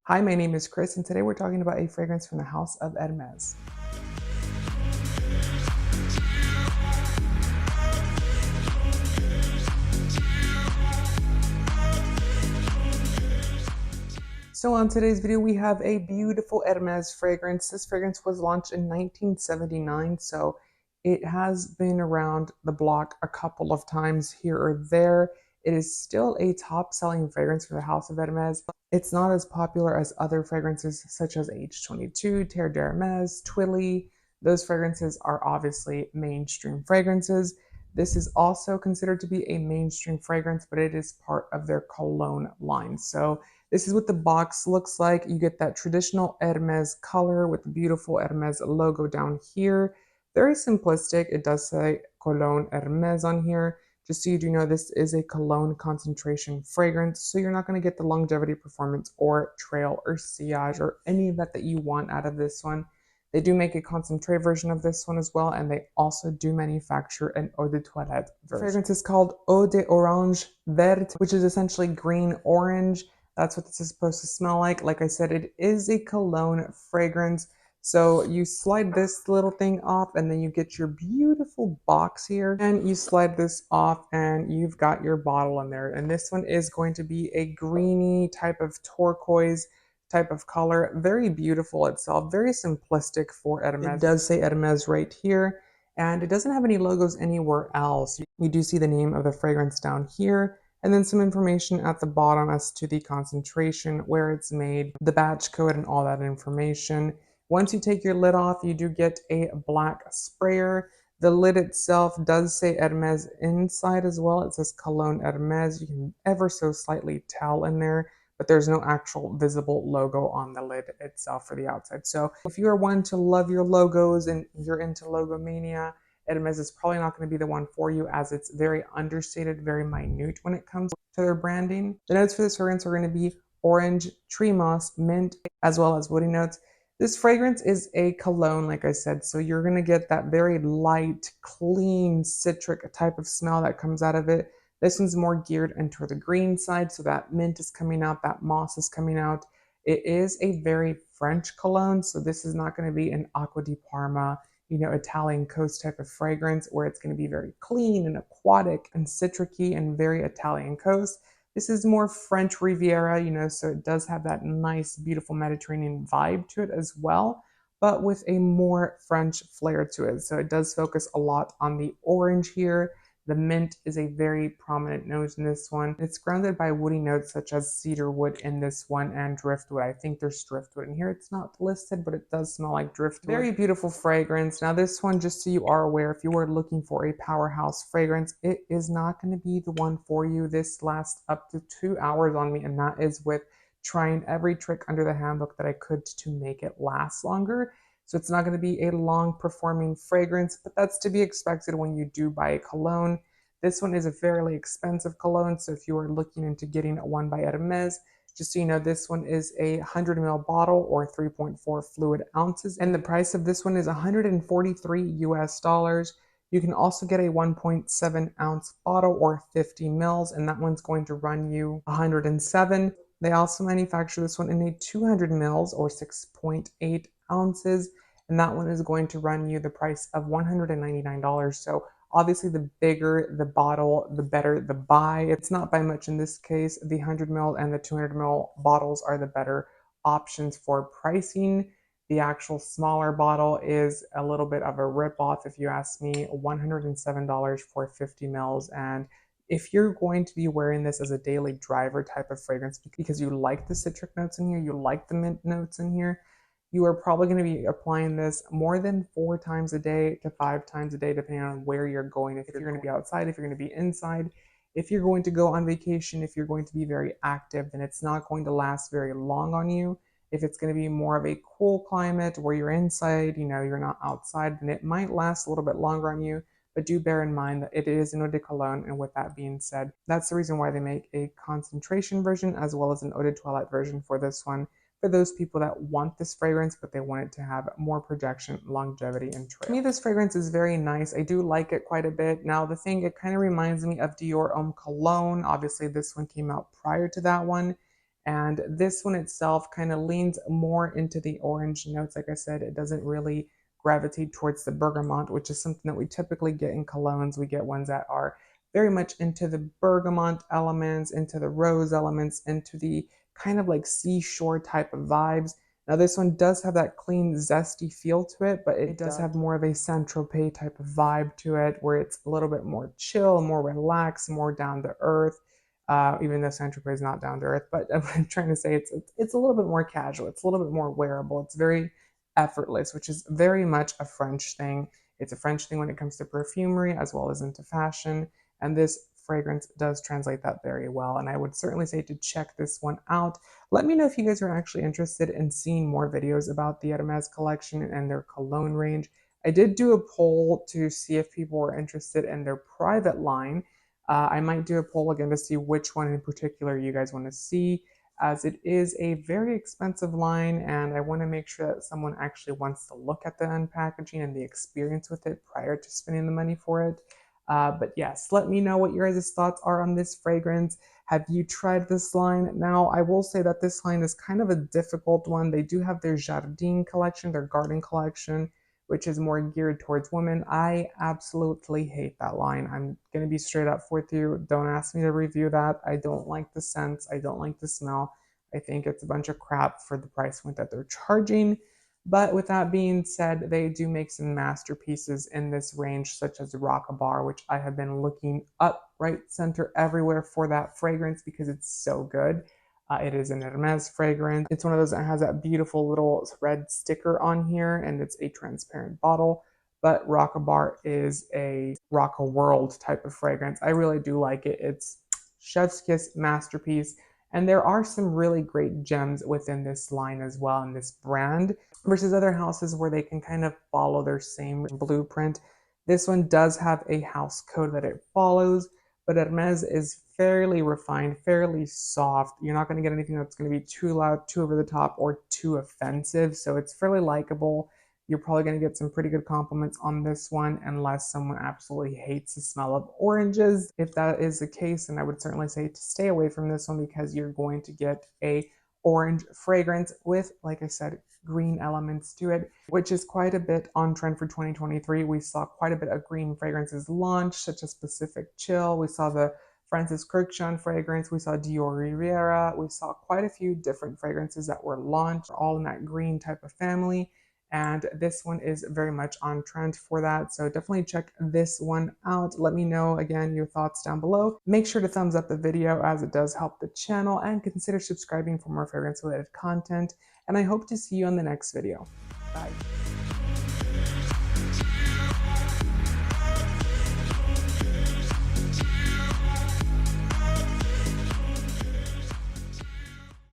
Hi, my name is Chris, and today we're talking about a fragrance from the house of Hermes. So on today's video, we have a beautiful Hermes fragrance. This fragrance was launched in 1979, so it has been around the block a couple of times here or there. It is still a top-selling fragrance for the house of Hermes. It's not as popular as other fragrances such as H22, Terre d'Hermes, Twilly. Those fragrances are obviously mainstream fragrances. This is also considered to be a mainstream fragrance, but it is part of their cologne line. So this is what the box looks like. You get that traditional Hermes color with the beautiful Hermes logo down here. Very simplistic. It does say Cologne Hermes on here. Just so you do know, this is a cologne concentration fragrance, so you're not going to get the longevity, performance, or trail or sillage or any of that you want out of this one. They do make a concentrate version of this one as well, and they also do manufacture an eau de toilette version. The fragrance is called Eau de Orange Verte, which is essentially green orange. That's what this is supposed to smell like. Like I said, it is a cologne fragrance. So you slide this little thing off and then you get your beautiful box here and you slide this off and you've got your bottle in there. And this one is going to be a greeny type of turquoise type of color. Very beautiful itself, very simplistic for Hermes. It does say Hermes right here and it doesn't have any logos anywhere else. You do see the name of the fragrance down here and then some information at the bottom as to the concentration, where it's made, the batch code, and all that information. Once you take your lid off, you do get a black sprayer. The lid itself does say Hermes inside as well. It says Cologne Hermes. You can ever so slightly tell in there, but there's no actual visible logo on the lid itself for the outside. So if you are one to love your logos and you're into logo mania, Hermes is probably not going to be the one for you, as it's very understated, very minute when it comes to their branding. The notes for this fragrance are going to be orange, tree moss, mint, as well as woody notes. This fragrance is a cologne, like I said, so you're going to get that very light, clean, citric type of smell that comes out of it. This one's more geared into the green side, so that mint is coming out, that moss is coming out. It is a very French cologne, so this is not going to be an Acqua di Parma, Italian coast type of fragrance where it's going to be very clean and aquatic and citricy and very Italian coast. This is more French Riviera, so it does have that nice, beautiful Mediterranean vibe to it as well, but with a more French flair to it. So it does focus a lot on the orange here. The mint is a very prominent note in this one. It's grounded by woody notes such as cedar wood in this one and driftwood. I think there's driftwood in here. It's not listed, but it does smell like driftwood. Very beautiful fragrance. Now this one, just so you are aware, if you were looking for a powerhouse fragrance, it is not going to be the one for you. This lasts up to 2 hours on me, and that is with trying every trick under the handbook that I could to make it last longer. So it's not going to be a long performing fragrance, but that's to be expected when you do buy a cologne. This one is a fairly expensive cologne, so if you are looking into getting one by Hermes, just so you know, this one is a 100 ml bottle or 3.4 fluid ounces, and the price of this one is 143 US dollars. You can also get a 1.7 ounce bottle or 50 mils, and that one's going to run you 107. They also manufacture this one in a 200 mils or 6.8 ounces, and that one is going to run you the price of $199. So obviously the bigger the bottle, the better the buy. It's not by much in this case. The 100 ml and the 200 ml bottles are the better options for pricing. The actual smaller bottle is a little bit of a ripoff if you ask me. $107 for 50 mils, and if you're going to be wearing this as a daily driver type of fragrance because you like the citric notes in here, you like the mint notes in here, you are probably going to be applying this more than 4 times a day to 5 times a day, depending on where you're going. If you're going to be outside, if you're going to be inside, if you're going to go on vacation, if you're going to be very active, then it's not going to last very long on you. If it's going to be more of a cool climate where you're inside, you're not outside, then it might last a little bit longer on you. But do bear in mind that it is an eau de cologne, and with that being said, that's the reason why they make a concentration version as well as an eau de toilette version for this one, for those people that want this fragrance, but they want it to have more projection, longevity, and trail. To me, this fragrance is very nice. I do like it quite a bit. Now, the thing, it kind of reminds me of Dior Homme Cologne. Obviously, this one came out prior to that one, And this one itself kind of leans more into the orange notes. Like I said, it doesn't really gravitate towards the bergamot, which is something that we typically get in colognes. We get ones that are very much into the bergamot elements, into the rose elements, into the kind of like seashore type of vibes. Now, this one does have that clean, zesty feel to it, but it does have more of a Saint-Tropez type of vibe to it, where it's a little bit more chill, more relaxed, more down to earth. Even though Saint-Tropez is not down to earth, but I'm trying to say it's a little bit more casual. It's a little bit more wearable. It's very effortless, which is very much a French thing. It's a French thing when it comes to perfumery as well as into fashion. And this fragrance does translate that very well. And I would certainly say to check this one out. Let me know if you guys are actually interested in seeing more videos about the Hermes collection and their cologne range. I did do a poll to see if people were interested in their private line. I might do a poll again to see which one in particular you guys want to see, as it is a very expensive line and I want to make sure that someone actually wants to look at the unpackaging and the experience with it prior to spending the money for it. But yes, let me know what your guys' thoughts are on this fragrance. Have you tried this line? Now, I will say that this line is kind of a difficult one. They do have their Jardin collection, their garden collection, which is more geared towards women. I absolutely hate that line. I'm going to be straight up with you. Don't ask me to review that. I don't like the scents. I don't like the smell. I think it's a bunch of crap for the price point that they're charging. But with that being said, they do make some masterpieces in this range, such as Rockabar, which I have been looking up, right, center, everywhere for that fragrance because it's so good. It is an Hermes fragrance. It's one of those that has that beautiful little red sticker on here, and it's a transparent bottle. But Rockabar is a Rocka World type of fragrance. I really do like it. It's chef's kiss masterpiece. And there are some really great gems within this line as well, in this brand, versus other houses where they can kind of follow their same blueprint. This one does have a house code that it follows, but Hermes is fairly refined, fairly soft. You're not going to get anything that's going to be too loud, too over the top, or too offensive. So it's fairly likable. You're probably going to get some pretty good compliments on this one, unless someone absolutely hates the smell of oranges. If that is the case, then I would certainly say to stay away from this one because you're going to get a orange fragrance with, like I said, green elements to it, which is quite a bit on trend for 2023. We saw quite a bit of green fragrances launch, such as Pacific Chill. We saw the Francis Kurkdjian fragrance. We saw Dior Riviera. We saw quite a few different fragrances that were launched, all in that green type of family. And this one is very much on trend for that. So definitely check this one out. Let me know, again, your thoughts down below. Make sure to thumbs up the video as it does help the channel, and consider subscribing for more fragrance-related content. And I hope to see you on the next video. Bye.